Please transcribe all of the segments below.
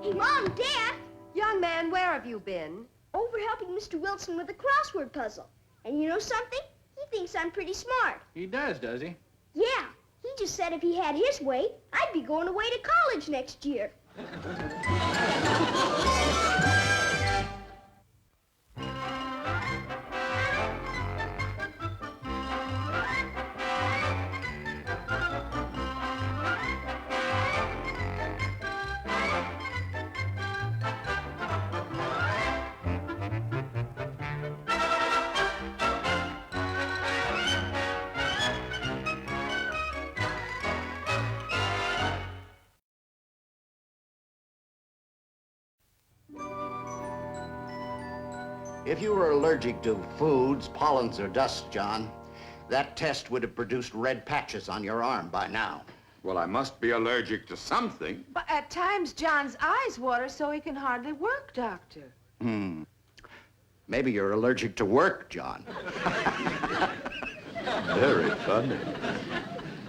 Hey, Mom, Dad! Young man, where have you been? Over helping Mr. Wilson with the crossword puzzle. And you know something? He thinks I'm pretty smart. He does he? Yeah. He just said if he had his way, I'd be going away to college next year. If you were allergic to foods, pollens, or dust, John, that test would have produced red patches on your arm by now. Well, I must be allergic to something. But at times, John's eyes water so he can hardly work, Doctor. Maybe you're allergic to work, John. Very funny.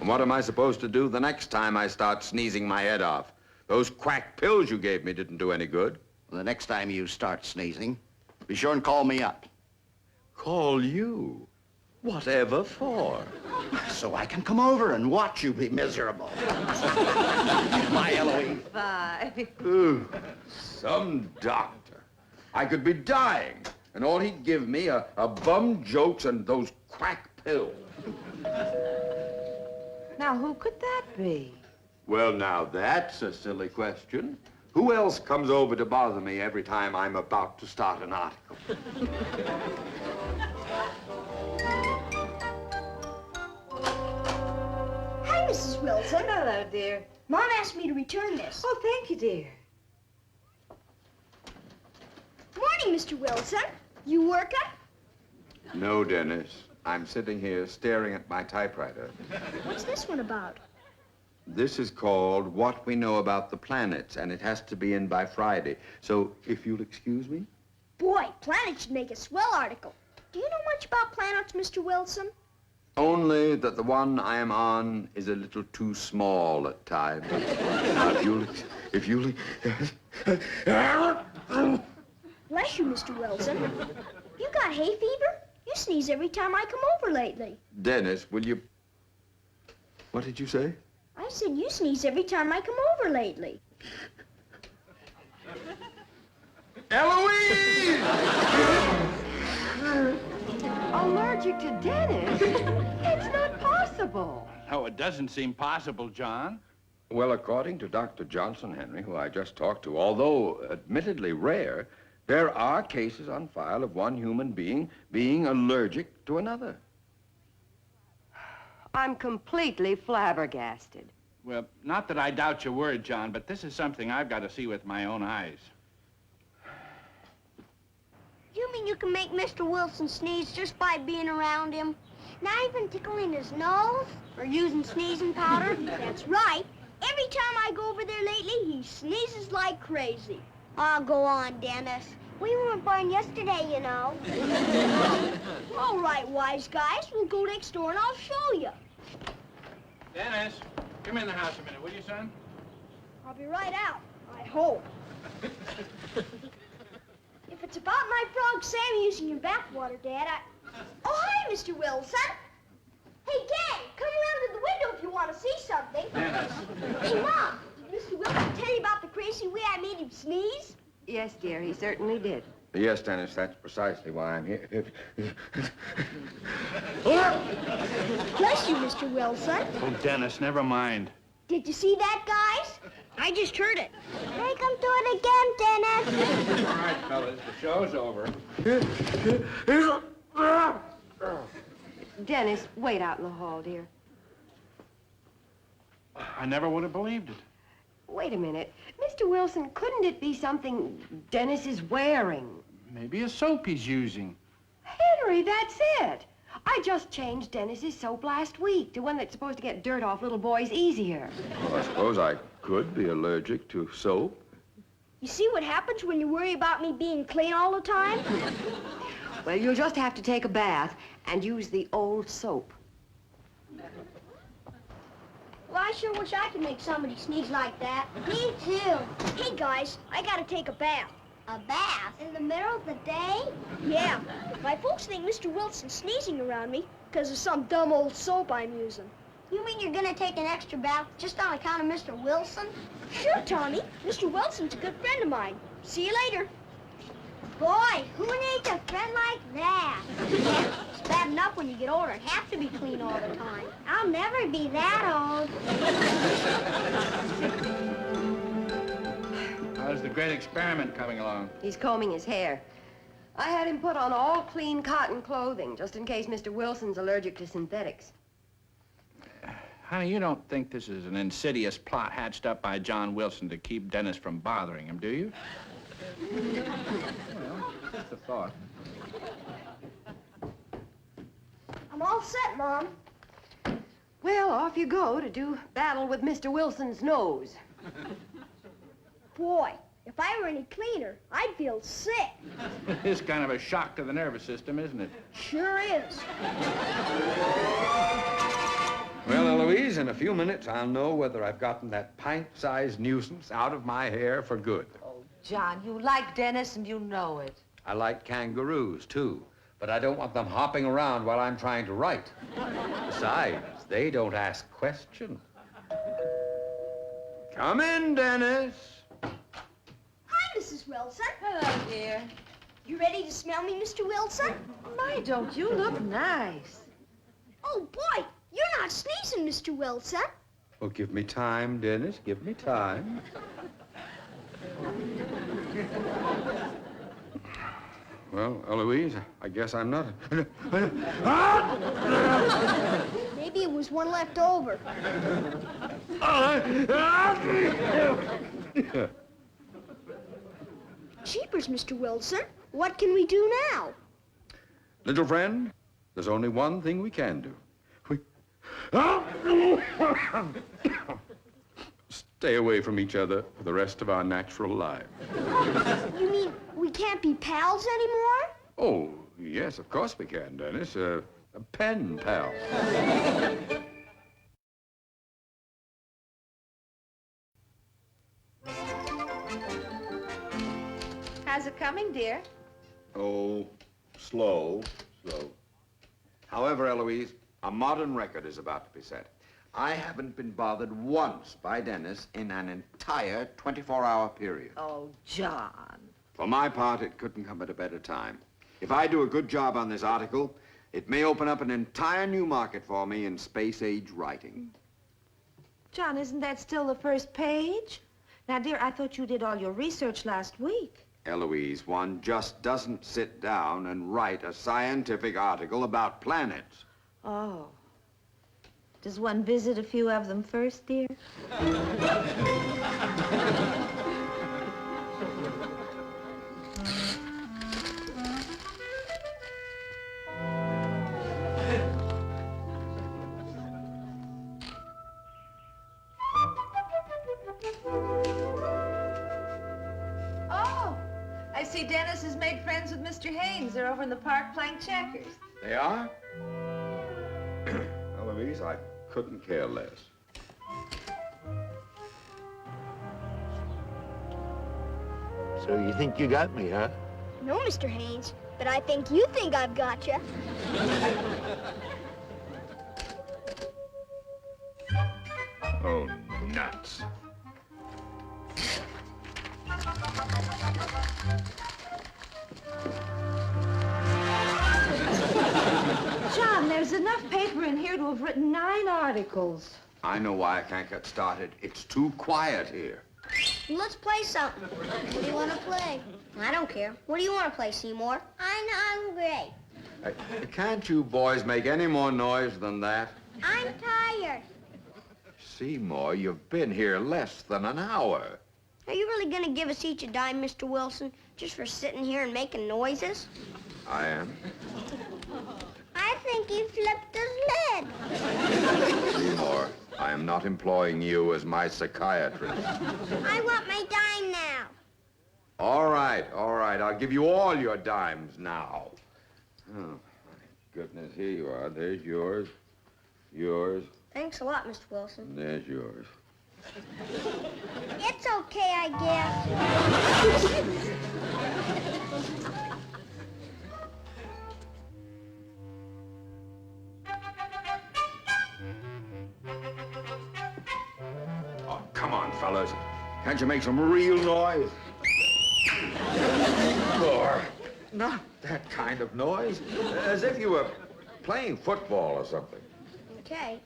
And what am I supposed to do the next time I start sneezing my head off? Those quack pills you gave me didn't do any good. The next time you start sneezing, be sure and call me up. Call you? Whatever for? So I can come over and watch you be miserable. Bye, Eloise. Bye. Ooh, some doctor. I could be dying, and all he'd give me are bum jokes and those quack pills. Now, who could that be? Well, now, that's a silly question. Who else comes over to bother me every time I'm about to start an article? Hi, Mrs. Wilson. Hello, dear. Mom asked me to return this. Oh, thank you, dear. Morning, Mr. Wilson. You working? No, Dennis. I'm sitting here staring at my typewriter. What's this one about? This is called What We Know About the Planets, and it has to be in by Friday. So, if you'll excuse me. Boy, planets should make a swell article. Do you know much about planets, Mr. Wilson? Only that the one I am on is a little too small at times. Now, if you'll... Bless you, Mr. Wilson. You got hay fever? You sneeze every time I come over lately. Dennis, will you... What did you say? I said you sneeze every time I come over lately. Eloise! Allergic to Dennis? It's not possible. No, it doesn't seem possible, John. Well, according to Dr. Johnson, Henry, who I just talked to, although admittedly rare, there are cases on file of one human being allergic to another. I'm completely flabbergasted. Well, not that I doubt your word, John, but this is something I've got to see with my own eyes. You mean you can make Mr. Wilson sneeze just by being around him? Not even tickling his nose or using sneezing powder? That's right. Every time I go over there lately, he sneezes like crazy. Oh, go on, Dennis. We weren't born yesterday, you know. All right, wise guys, we'll go next door and I'll show you. Dennis, come in the house a minute, will you, son? I'll be right out, I hope. If it's about my frog Sam using your bathwater, Dad, Oh, hi, Mr. Wilson. Hey, gang, come around to the window if you want to see something. Dennis. Hey, Mom, did Mr. Wilson tell you about the crazy way I made him sneeze? Yes, dear, he certainly did. Yes, Dennis, that's precisely why I'm here. Bless you, Mr. Wilson. Oh, Dennis, never mind. Did you see that, guys? I just heard it. Make him do it again, Dennis. All right, fellas, the show's over. Dennis, wait out in the hall, dear. I never would have believed it. Wait a minute. Mr. Wilson, couldn't it be something Dennis is wearing? Maybe a soap he's using. Henry, that's it. I just changed Dennis's soap last week to one that's supposed to get dirt off little boys easier. Well, I suppose I could be allergic to soap. You see what happens when you worry about me being clean all the time? Well, you'll just have to take a bath and use the old soap. Well, I sure wish I could make somebody sneeze like that. Me too. Hey, guys, I gotta take a bath. A bath? In the middle of the day? Yeah. My folks think Mr. Wilson's sneezing around me because of some dumb old soap I'm using. You mean you're gonna take an extra bath just on account of Mr. Wilson? Sure, Tommy. Mr. Wilson's a good friend of mine. See you later. Boy, who needs a friend like that? It's bad enough when you get older and have to be clean all the time. I'll never be that old. How's the great experiment coming along? He's combing his hair. I had him put on all clean cotton clothing, just in case Mr. Wilson's allergic to synthetics. Honey, you don't think this is an insidious plot hatched up by John Wilson to keep Dennis from bothering him, do you? Well, just a thought. I'm all set, Mom. Well, off you go to do battle with Mr. Wilson's nose. Boy, if I were any cleaner, I'd feel sick. It's kind of a shock to the nervous system, isn't it? Sure is. Well, Eloise, in a few minutes, I'll know whether I've gotten that pint-sized nuisance out of my hair for good. Oh, John, you like Dennis and you know it. I like kangaroos, too, but I don't want them hopping around while I'm trying to write. Besides, they don't ask questions. Come in, Dennis. Hi, Mrs. Wilson. Hello, dear. You ready to smell me, Mr. Wilson? My, don't you look nice. Oh, boy, you're not sneezing, Mr. Wilson. Well, give me time, Dennis. Give me time. Well, Eloise, I guess I'm not. Maybe it was one left over. Jeepers, Mr. Wilson. What can we do now? Little friend, there's only one thing we can do. Stay away from each other for the rest of our natural lives. You mean we can't be pals anymore? Oh, yes, of course we can, Dennis. A pen pal. How's it coming, dear? Oh, slow. However, Eloise, a modern record is about to be set. I haven't been bothered once by Dennis in an entire 24-hour period. Oh, John. For my part, it couldn't come at a better time. If I do a good job on this article, it may open up an entire new market for me in space-age writing. John, isn't that still the first page? Now, dear, I thought you did all your research last week. Eloise, one just doesn't sit down and write a scientific article about planets. Oh. Does one visit a few of them first, dear? Oh, I see Dennis has made friends with Mr. Haynes. They're over in the park playing checkers. They are? Eloise, I couldn't care less. So you think you got me, huh? No, Mr. Haynes, but I think you think I've got you. Oh, nuts. John, there's enough paper in here to have written 9 articles. I know why I can't get started. It's too quiet here. Let's play something. What do you want to play? I don't care. What do you want to play, Seymour? I'm hungry. Can't you boys make any more noise than that? I'm tired. Seymour, you've been here less than an hour. Are you really going to give us each a dime, Mr. Wilson, just for sitting here and making noises? I am. I think you flipped his lid. Seymour, I am not employing you as my psychiatrist. I want my dime now. All right. I'll give you all your dimes now. Oh, my goodness, here you are. There's yours, yours, Thanks a lot, Mr. Wilson. There's yours. It's okay, I guess. Oh, come on, fellas. Can't you make some real noise? Or not that kind of noise. As if you were playing football or something. Okay.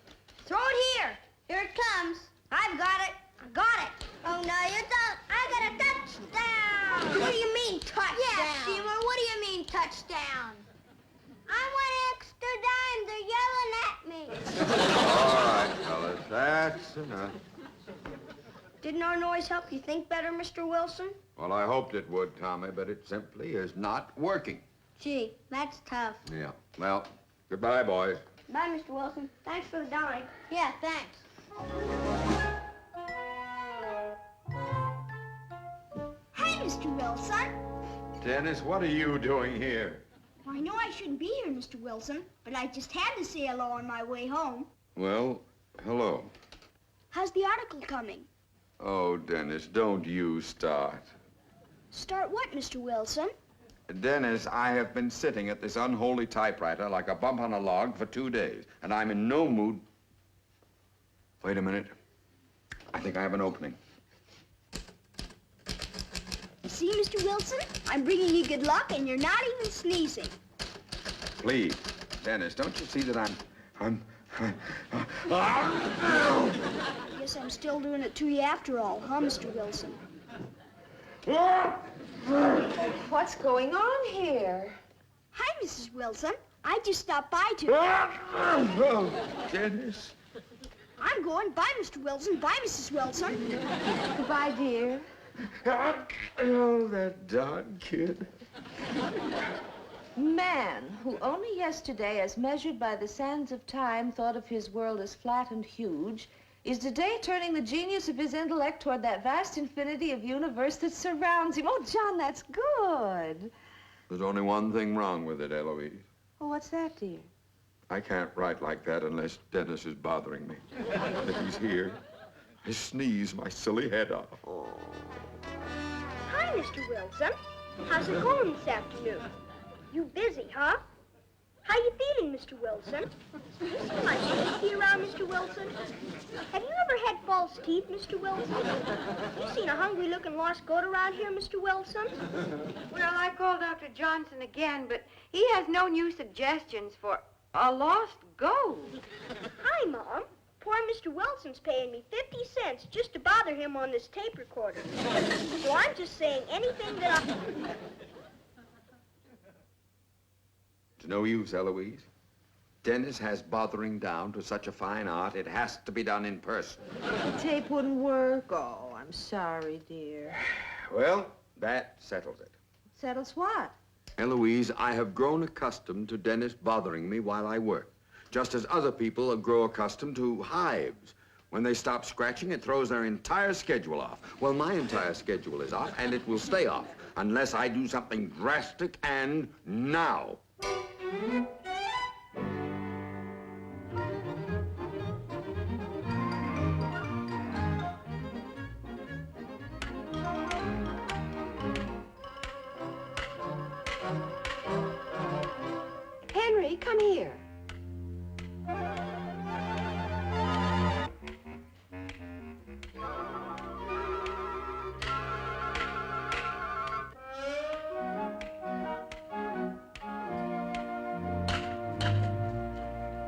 Throw it here. Here it comes. I've got it. I got it. Oh, no, you don't. I got a touchdown. What do you mean, touchdown? Yeah, Seymour, what do you mean, touchdown? I want extra dime. They're yelling at me. All right, fellas, that's enough. Didn't our noise help you think better, Mr. Wilson? Well, I hoped it would, Tommy, but it simply is not working. Gee, that's tough. Yeah. Well, goodbye, boys. Bye, Mr. Wilson. Thanks for the dime. Yeah, thanks. Hey, Mr. Wilson. Dennis, what are you doing here? I know I shouldn't be here, Mr. Wilson, but I just had to say hello on my way home. Well, hello. How's the article coming? Oh, Dennis, don't you start. Start what, Mr. Wilson? Dennis, I have been sitting at this unholy typewriter like a bump on a log for 2 days, and I'm in no mood. Wait a minute. I think I have an opening. See, Mr. Wilson? I'm bringing you good luck, and you're not even sneezing. Please, Dennis, don't you see that I'm... Guess I'm still doing it to you after all, huh, Mr. Wilson? What's going on here? Hi, Mrs. Wilson. I just stopped by to... Dennis. I'm going. Bye, Mr. Wilson. Bye, Mrs. Wilson. Goodbye, dear. Oh, that darn kid. Man, who only yesterday, as measured by the sands of time, thought of his world as flat and huge, is today turning the genius of his intellect toward that vast infinity of universe that surrounds him. Oh, John, that's good. There's only one thing wrong with it, Eloise. Oh, what's that, dear? I can't write like that unless Dennis is bothering me. If he's here, I sneeze my silly head off. Hi, Mr. Wilson. How's it going this afternoon? You busy, huh? How you feeling, Mr. Wilson? You see much safety around, Mr. Wilson? Have you ever had false teeth, Mr. Wilson? You seen a hungry-looking lost goat around here, Mr. Wilson? Well, I called Dr. Johnson again, but he has no new suggestions for a lost goat. Hi, Mom. Poor Mr. Wilson's paying me 50 cents just to bother him on this tape recorder. So I'm just saying anything that I... It's no use, Eloise. Dennis has bothering down to such a fine art, it has to be done in person. The tape wouldn't work. Oh, I'm sorry, dear. Well, that settles it. Settles what? Eloise, I have grown accustomed to Dennis bothering me while I work, just as other people grow accustomed to hives. When they stop scratching, it throws their entire schedule off. Well, my entire schedule is off, and it will stay off unless I do something drastic and now. Henry, come here.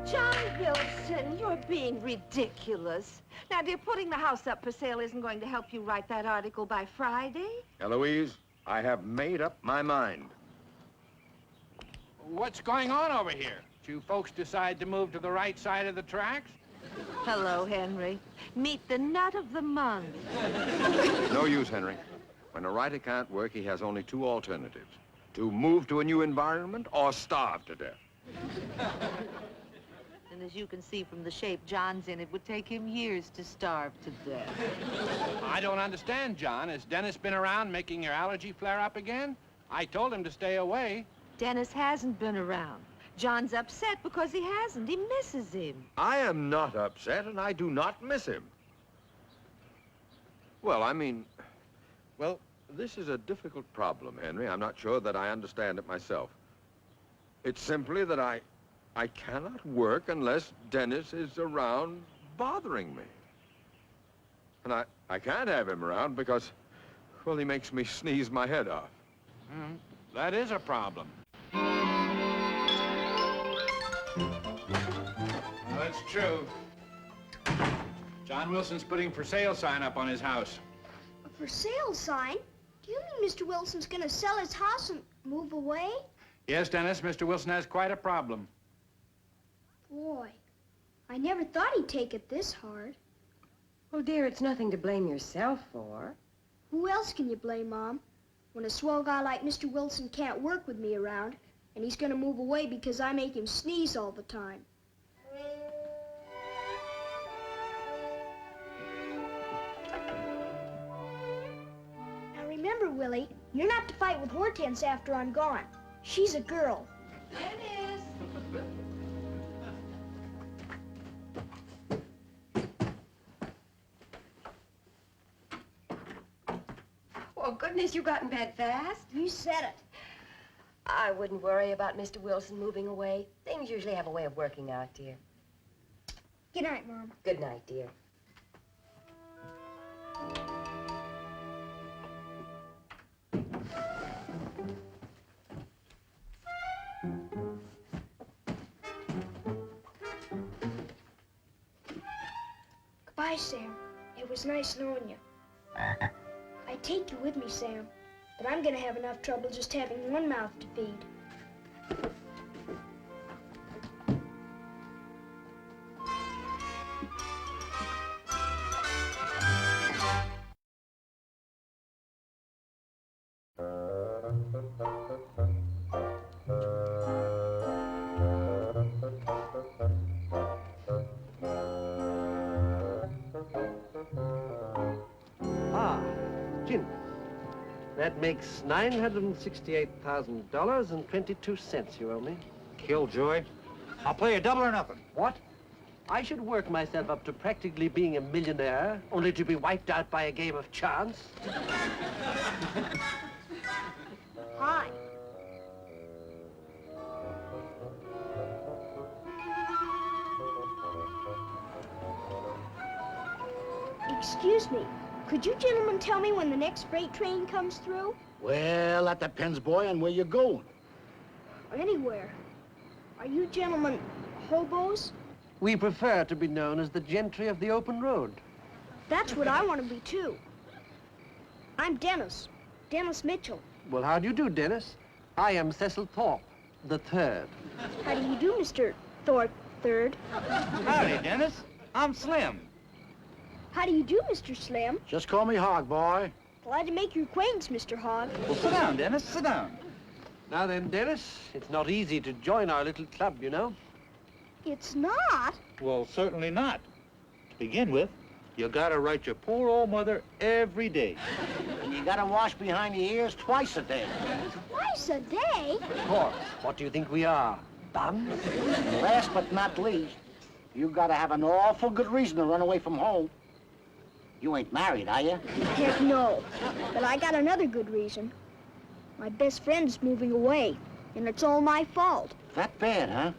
John Wilson, you're being ridiculous. Now, dear, putting the house up for sale isn't going to help you write that article by Friday. Eloise, I have made up my mind. What's going on over here? Did you folks decide to move to the right side of the tracks? Hello, Henry. Meet the nut of the month. No use, Henry. When a writer can't work, he has only two alternatives. To move to a new environment or starve to death. And as you can see from the shape John's in, it would take him years to starve to death. I don't understand, John. Has Dennis been around making your allergy flare up again? I told him to stay away. Dennis hasn't been around. John's upset because he hasn't. He misses him. I am not upset, and I do not miss him. Well, I mean, well, this is a difficult problem, Henry. I'm not sure that I understand it myself. It's simply that I cannot work unless Dennis is around bothering me. And I can't have him around because, well, he makes me sneeze my head off. That is a problem. Well, that's true. John Wilson's putting for sale sign up on his house. A for sale sign? Do you mean Mr. Wilson's gonna sell his house and move away? Yes, Dennis, Mr. Wilson has quite a problem. Boy, I never thought he'd take it this hard. Well, dear, it's nothing to blame yourself for. Who else can you blame, Mom? When a swell guy like Mr. Wilson can't work with me around, and he's gonna move away because I make him sneeze all the time. Now remember, Willie, you're not to fight with Hortense after I'm gone. She's a girl. Dennis! Oh, goodness, you got in bed fast. You said it. I wouldn't worry about Mr. Wilson moving away. Things usually have a way of working out, dear. Good night, Mom. Good night, dear. Goodbye, Sam. It was nice knowing you. I'd take you with me, Sam, but I'm gonna have enough trouble just having one mouth to feed. Jim, that makes $968,000.22 you owe me. Killjoy. I'll play you double or nothing. What? I should work myself up to practically being a millionaire, only to be wiped out by a game of chance. Hi. Excuse me. Could you gentlemen tell me when the next freight train comes through? Well, that depends, boy, on where you're going. Anywhere. Are you gentlemen hobos? We prefer to be known as the gentry of the open road. That's what I want to be, too. I'm Dennis. Dennis Mitchell. Well, how do you do, Dennis? I am Cecil Thorpe, the third. How do you do, Mr. Thorpe Third? Howdy, Dennis. I'm Slim. How do you do, Mr. Slim? Just call me Hog, boy. Glad to make your acquaintance, Mr. Hogg. Well, sit down, Dennis. Sit down. Now then, Dennis, it's not easy to join our little club, you know. It's not. Well, certainly not. To begin with, you gotta write your poor old mother every day. And you gotta wash behind the ears twice a day. Twice a day? Of course. What do you think we are? Bums? Last but not least, you gotta have an awful good reason to run away from home. You ain't married, are you? Heck no. But I got another good reason. My best friend's moving away, and it's all my fault. That bad, huh?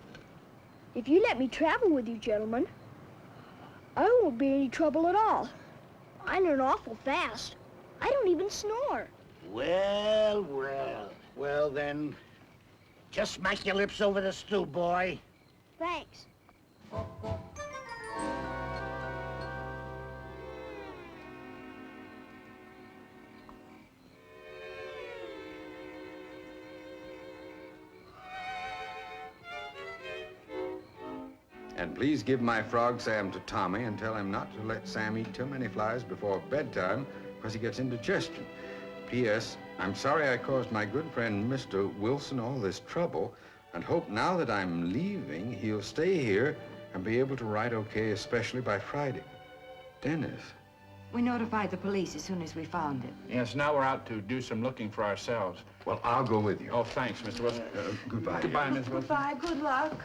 If you let me travel with you, gentlemen, I won't be any trouble at all. I learn awful fast. I don't even snore. Well, well. Well, then, just smack your lips over the stew, boy. Thanks. And please give my frog Sam to Tommy and tell him not to let Sam eat too many flies before bedtime because he gets indigestion. P.S. I'm sorry I caused my good friend Mr. Wilson all this trouble and hope now that I'm leaving he'll stay here and be able to write okay, especially by Friday. Dennis. We notified the police as soon as we found it. Yes, now we're out to do some looking for ourselves. Well, I'll go with you. Oh, thanks, Mr. Wilson. Goodbye. Goodbye, Miss Wilson. Goodbye, good luck.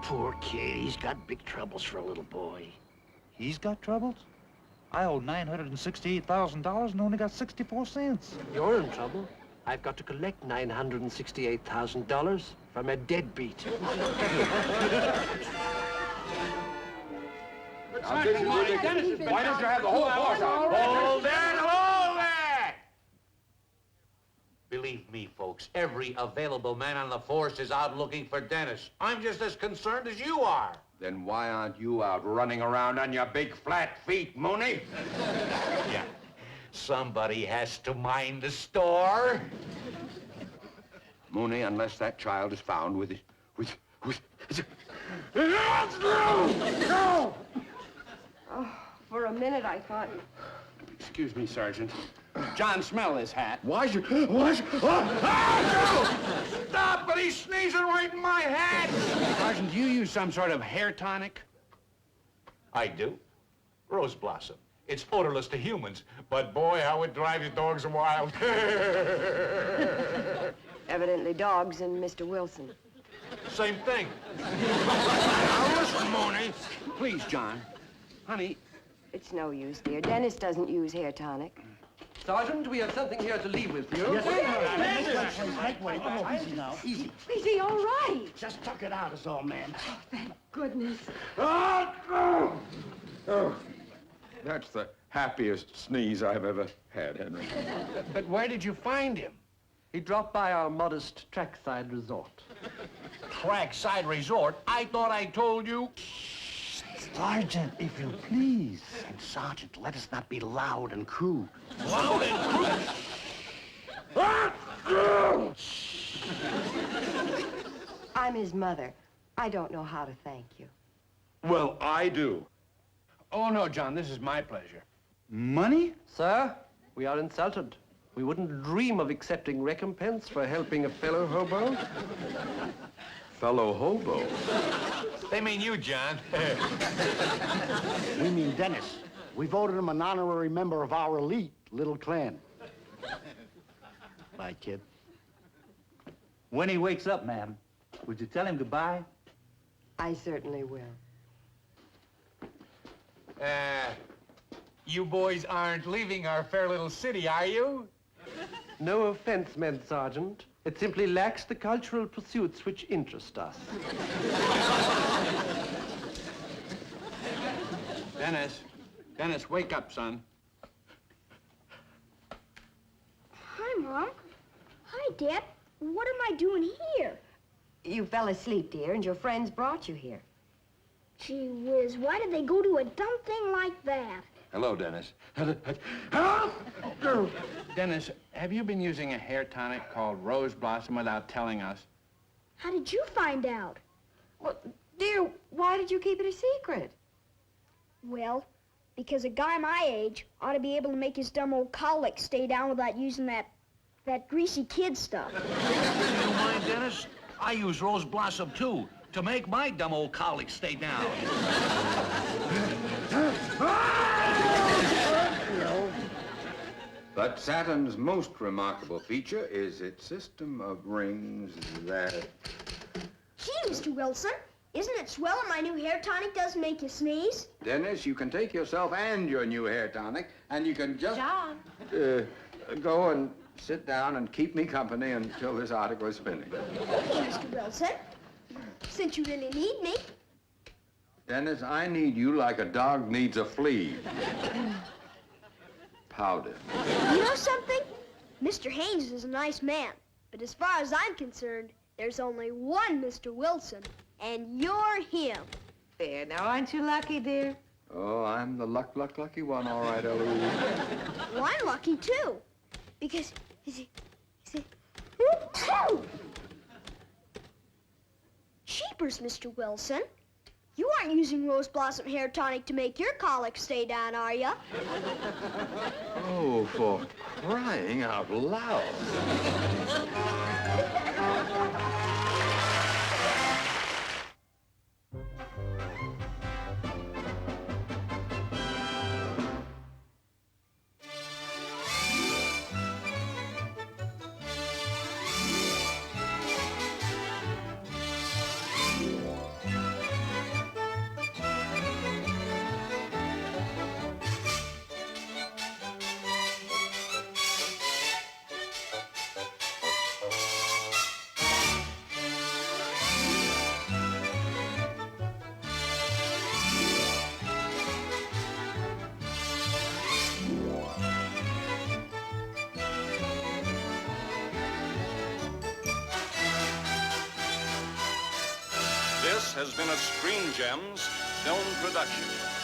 Poor kid, he's got big troubles for a little boy. He's got troubles? I owe $968,000 and only got 64 cents. You're in trouble. I've got to collect $968,000 from a deadbeat. Why don't you have the whole force out? Hold that! Hold that! Believe me, folks, every available man on the force is out looking for Dennis. I'm just as concerned as you are. Then why aren't you out running around on your big flat feet, Mooney? Yeah. Somebody has to mind the store. Mooney, unless that child is found with... Oh, for a minute I thought... Excuse me, Sergeant. John, smell this hat. Stop! But he's sneezing right in my hat! Sergeant, do you use some sort of hair tonic? I do. Rose Blossom. It's odorless to humans, but boy, how it drives the dogs wild. Evidently dogs and Mr. Wilson. Same thing. Now, listen, Mooney. Please, John. Honey. It's no use, dear. Dennis doesn't use hair tonic. Sergeant, we have something here to leave with you. Yes, Make way. Oh, easy now. Easy. Is he all right? Just tuck it out is all, man. Thank goodness. Oh, that's the happiest sneeze I've ever had, Henry. But where did you find him? He dropped by our modest trackside resort. Trackside resort? I thought I told you. Sergeant, if you please. And Sergeant, let us not be loud and crude. I'm his mother. I don't know how to thank you. Well, I do. Oh, no, John, this is my pleasure. Money? Sir, we are insulted. We wouldn't dream of accepting recompense for helping a fellow hobo. Fellow hobo. They mean you, John. We mean Dennis. We voted him an honorary member of our elite little clan. Bye, kid. When he wakes up, ma'am, would you tell him goodbye? I certainly will. You boys aren't leaving our fair little city, are you? No offense meant, Sergeant. It simply lacks the cultural pursuits which interest us. Dennis, wake up, son. Hi, Mom. Hi, Dad. What am I doing here? You fell asleep, dear, and your friends brought you here. Gee whiz, why did they go to a dumb thing like that? Hello, Dennis. Dennis, have you been using a hair tonic called Rose Blossom without telling us? How did you find out? Well, dear, why did you keep it a secret? Well, because a guy my age ought to be able to make his dumb old colic stay down without using that greasy kid stuff. You don't mind, Dennis? I use Rose Blossom, too, to make my dumb old colic stay down. But Saturn's most remarkable feature is its system of rings that... Gee, Mr. Wilson, isn't it swell that my new hair tonic doesn't make you sneeze? Dennis, you can take yourself and your new hair tonic, and you can just... John. Go and sit down and keep me company until this article is finished. Okay, Mr. Wilson, since you really need me. Dennis, I need you like a dog needs a flea. Powder. You know something? Mr. Haynes is a nice man, but as far as I'm concerned, there's only one Mr. Wilson, and you're him. There, now aren't you lucky, dear? Oh, I'm the lucky one, all right, Eloise. Well, I'm lucky, too, because, Cheapers, Mr. Wilson. You aren't using Rose Blossom hair tonic to make your colic stay down, are you? Oh, for crying out loud. This has been a Screen Gems film production.